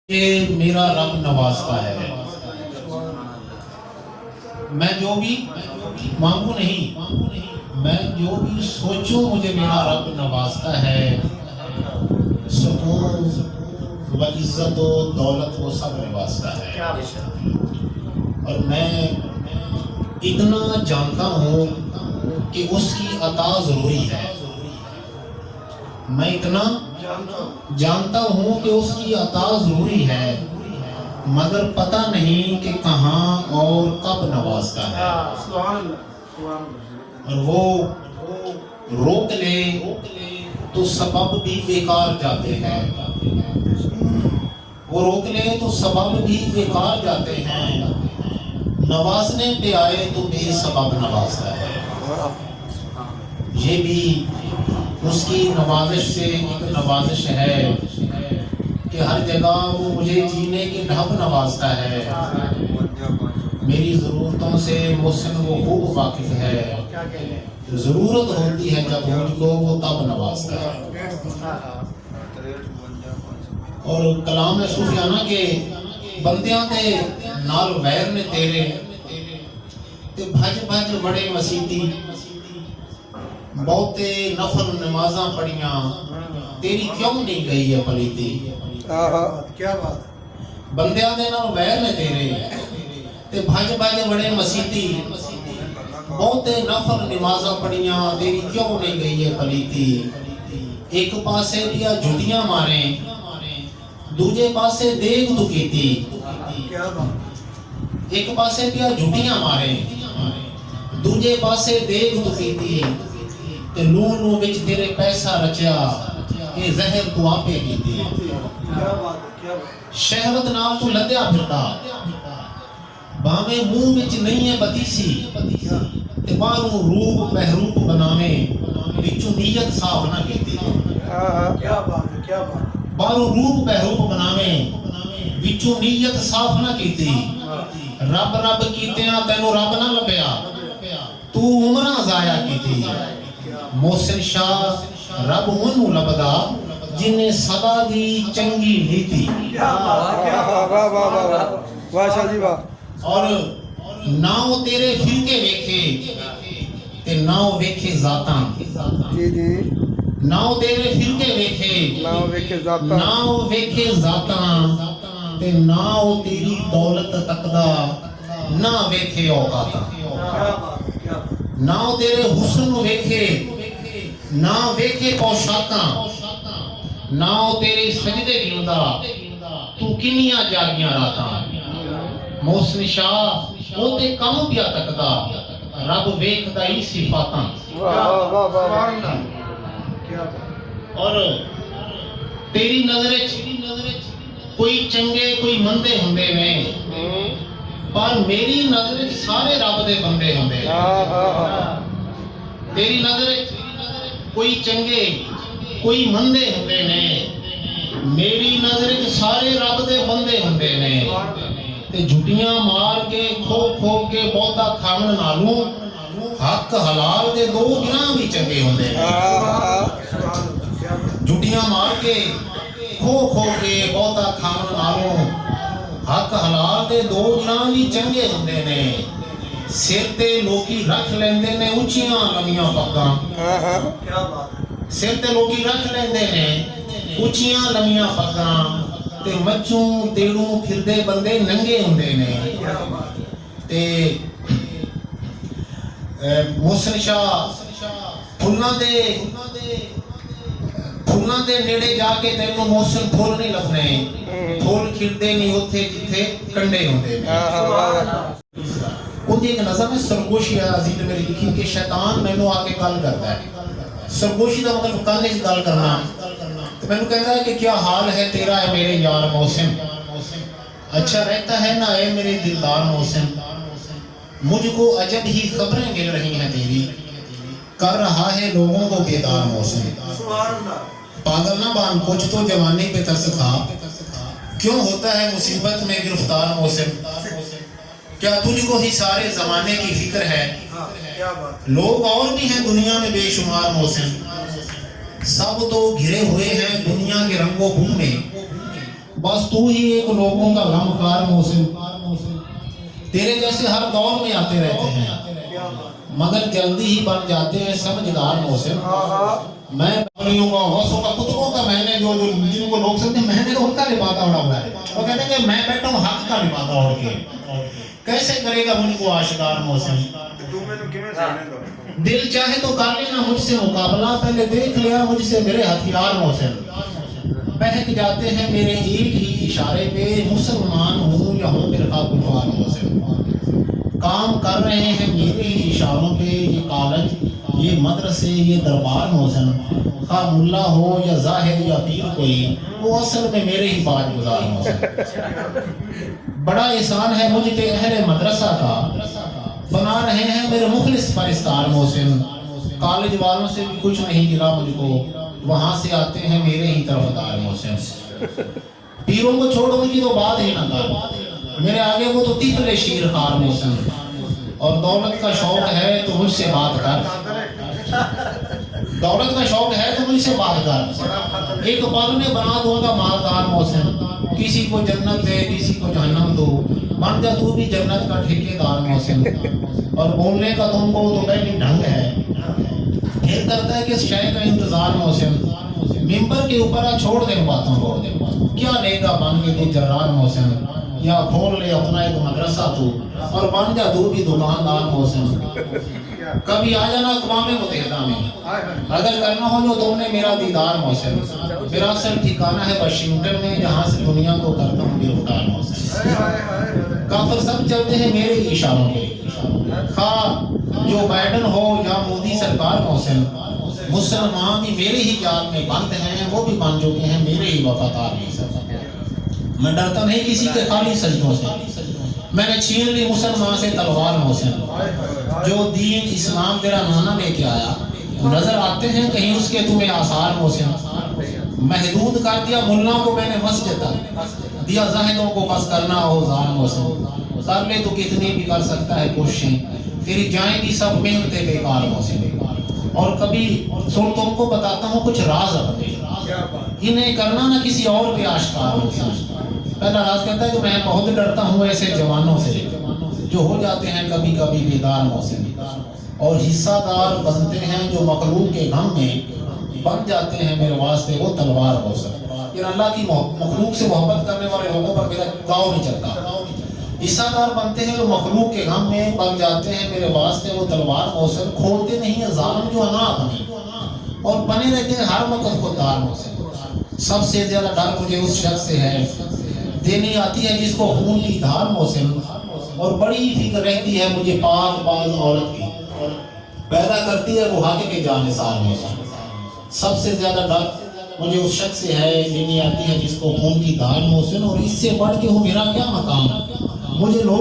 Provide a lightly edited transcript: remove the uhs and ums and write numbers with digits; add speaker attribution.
Speaker 1: کہ میرا رب نوازتا ہے. میں جو بھی مانگوں نہیں، میں جو بھی سوچوں مجھے میرا رب نوازتا ہے. سکون و عزت و دولت وہ سب نوازتا ہے. اور میں اتنا جانتا ہوں کہ اس کی عطا ضروری ہے. میں اتنا جانتا ہوں کہ اس کی عطا ضروری ہے، مگر پتہ نہیں کہ کہاں اور کب نوازتا ہے. اور وہ روک لے تو سبب بھی بیکار جاتے ہیں. وہ روک لے تو سبب بھی بیکار جاتے ہیں. نوازنے پہ آئے تو بے سبب نوازتا ہے. یہ بھی اس کی نوازش سے ایک نوازش ہے کہ ہر جگہ وہ مجھے جینے کے ڈھب نوازتا ہے. میری ضرورتوں سے محسن وہ خوب واقف ہے. ضرورت ہوتی ہے جب مجھ کو وہ تب نوازتا ہے. اور کلام صوفیانہ کے بندیاں دے نال ویر نے تیرے تے بھج بھج بڑے مسیتی، بہتے نفل نمازاں پڑھیاں، تیری کیوں نہیں گئی ہے پلیتی.
Speaker 2: کیا بات.
Speaker 1: بندیاں دے نال ویر نے تیرے تے بھج بھج بڑے مسیتی، بہتے نفل نمازاں پڑھیاں، تیری کیوں نہیں گئی ہے پلیتی. ایک پاسے دیا جھٹیاں ماریں، دوجے پاسے دیکھ تو کیتی. ایک پاسے دیا جھٹیاں ماریں، دوجے پاسے دیکھ تو کیتی. تے لونو وچ تیرے پیسہ رچیا، اے زہر تو آپے کیتی. شہوت نال تو لدیا پھردا، باویں منہ وچ نہیں ہے بتیسی. تے باہروں روپ محروپ بناویں، وچوں نیت صاف نہ کیتی.
Speaker 2: کیا بات. کیا بات.
Speaker 1: باہروں روپ محروپ بناویں، وچوں نیت صاف نہ کیتی. رب رب کیتیاں تینوں رب نہ لبیا، تو عمرہ ضائع کیتی. محسن شاہ رب انہوں لبدا جنہیں صدا دی چنگی لیتی.
Speaker 2: واہ شاہ جی واہ.
Speaker 1: اور نہ وہ تیرے فرقے ویکھے تے نہ وہ ویکھے ذاتاں.
Speaker 2: جی جی.
Speaker 1: نہ وہ تیرے فرقے ویکھے
Speaker 2: نہ ویکھے ذاتاں،
Speaker 1: نہ وہ ویکھے ذاتاں، تے نہ وہ تیری دولت تکدا نہ ویکھے اوقاتاں. نہ وہ تیرے حسن ویکھے نہ ویکھے پوشاکاں، نہ وہ تیرے سجدے گندا تو کنیاں جاگیاں راتاں. محسن شاہ وہ تے کم پیا تکدا، رب ویکھدا ہی صفاتاں. اور تیری نظر کوئی چنگے کوئی مندے ہوندے نے، پر میری نظر سارے رب دے بندے ہوندے. تیری نظر کوئی چنگے کوئی مندے ہوندے نے، میری نظر سارے رب دے بندے ہوندے نے. تے جھٹیاں مار کے کھو کھو کے بہتا کھاون نالوں حق حلال دے دو گراں بھی چنگے ہوندے نے. جھٹیاں مار کے کھو کھو کے بہتا کھاون نالوں حق حلال دے دو گراں بھی چنگے ہوندے نے. سر تے لوکی رکھ لیندے نے اچھیاں لمیاں پگاں. سر تے لوکی رکھ لیندے نے اچھیاں لمیاں پگاں، تے مچوں تیڑوں پھردے بندے ننگے ہوندے نے. تے محسن شاہ پھولاں دے نیڑے جا کے تینوں محسن پھول نہیں لبنے، پھول کھڑدے نہیں اتھے جتھے کنڈے ہوندے نے. ان ایک نظم ہے سرگوشی عزیز میری لکھی کہ شیطان مینوں آ کے گل کرتا ہے. سرگوشی دا مطلب کانے سے گل کرنا. تو مینوں کہتا ہے کہ کیا حال ہے تیرا ہے میرے یار محسن، اچھا رہتا ہے نا اے میرے دلدار محسن. مجھ کو عجب ہی خبریں مل رہی ہیں تیری، کر رہا ہے لوگوں کو بیدار محسن. پاگل نہ بان کچھ تو جوانی پہ ترس کھا، کیوں ہوتا ہے مصیبت میں گرفتار محسن. کیا تجھ کو ہی سارے زمانے کی فکر ہے، لوگ اور بھی ہیں دنیا میں بے شمار محسن. سب تو گھرے ہوئے ہیں دنیا کے رنگ و بو میں، बस तू ही एक लोगों का गमखार मोहसिन, तेरे जैसे हर दौर में आते रहते हैं मगर जल्दी ही बन जाते हैं समझदार मोहसिन। मैं बकरियों का हौसों का कुतुबों का मैंने जो जो जिनको लोग समझते हैं मैंने तो उनका लिबादा उड़ा हुआ है, वो कहते हैं कि मैं बैठा हूँ हक का लिबादा उड़ के, कैसे करेगा मुझको आशिकार मोहसिन। दिल चाहे तो कर लेना मुझसे मुकाबला, पहले देख लिया मुझसे मेरे हथियार मोहसिन। बहक जाते हैं मेरे एक ही इशारे पे, मुसलमान हूँ या हूँ फिरका कुफार मोहसिन। काम कर रहे हैं मेरे ही इशारों पे ये कॉलेज, ये मदरसे, ये दरबार मोहसिन। खा मुल्ला हो या जाहिर या पीर कोई, वो असल में मेरे ही बाज गुजार मोहसिन। बड़ा एहसान है मुझ पे अहले मदरसा का, बना रहे हैं मेरे मुखलिस परिस्तार मोहसिन। कॉलेज वालों से भी कुछ नहीं गिरा मुझको, वहाँ से आते हैं मेरे ही तरफदार मोहसिन। पीरों को छोड़ो उनकी तो बात ही ना कर, मेरे आगे वो तो तिफले शीर खार मोहसिन। और दौलत का शौक है तो मुझसे बात कर, दौलत का शौक है तो मुझसे बात कर। एक पल में बना दूंगा मालदार मोहसिन, किसी को जन्नत दे किसी को जहन्नम दो, बन जा तू भी जन्नत का ठेकेदार मोहसिन। और बोलने का तुमको तो पहली ढंग है, फिर करता है कि शय का इंतजार मोहसिन। मिंबर के ऊपर आ छोड़ दे बातों को, क्या लेगा बन के तू जर्रार मोहसिन। या खोल ले अपना एक मदरसा तू और बन जा तू भी दुकानदार मोहसिन। कभी आ जाना अक़वाम मुत्तहिदा में, अगर करना हो जो तुमने मेरा दीदार मोहसिन। मेरा असल ठिकाना है वाशिंगटन में, जहाँ से दुनिया को करता हूँ गिरफ्तार मोहसिन। काफिर सब चलते हैं मेरे इशारों पे, खा जो बाइडन हो या मोदी सरकार मोहसिन। मुसलमान भी मेरे ही जाल में बंद हैं, वो भी बन चुके हैं मेरे ही वफादार मोहसिन। मैं डरता नहीं किसी के खाली सजदों से, मैंने छीन ली मुसलमान से तलवार मोहसिन। जो दीन इस्लाम तेरा नाना लेके आया, नजर आते हैं कहीं उसके तुम्हें आसार मोहसिन। महदूद कर दिया मुल्ला को मैंने मस्जिद तक, दिया जाहिदों को बस करना औजार मोहसिन। कर ले तो कितनी भी कर सकता है कोशिशें, तेरी जाएंगी सब मेहनतें बेकार मोहसिन। और कभी सुन तुमको बताता हूँ कुछ राज अपने, इन्हें करना ना किसी और पे आश्कार मोहसिन। पहला राज कहता है कि मैं बहुत डरता हूँ ऐसे जवानों से जो हो जाते हैं कभी कभी बेदार मोहसिन, और हिस्सादार बनते हैं जो मखलूक के गम में बन जाते हैं मेरे वास्ते वो तलवार मोहसिन। ये अल्लाह की मखलूक से मोहब्बत करने वाले लोगों पर मेरा गाँव नहीं चलता। हिस्सादार बनते हैं जो मखलूक के गम में बन जाते हैं मेरे वास्ते वो तलवार मोहसिन। खोलते नहीं है जालिम जो अनाथ बने, और बने रहते हैं हर वक्त खुददार मोहसिन। सबसे ज्यादा डर मुझे उस शख्स से है, देनी आती है जिसको खून की धार मोहसिन। और बड़ी फिक्र रहती है मुझे पाक बाज औरत की, पैदा करती है वो हाके के जानिसार मोहसिन। सबसे ज्यादा डर मुझे उस शख्स से है, देनी आती है जिसको खून की धार मोहसिन। और इससे बढ़ के हो मेरा क्या मकाम, मुझे लोग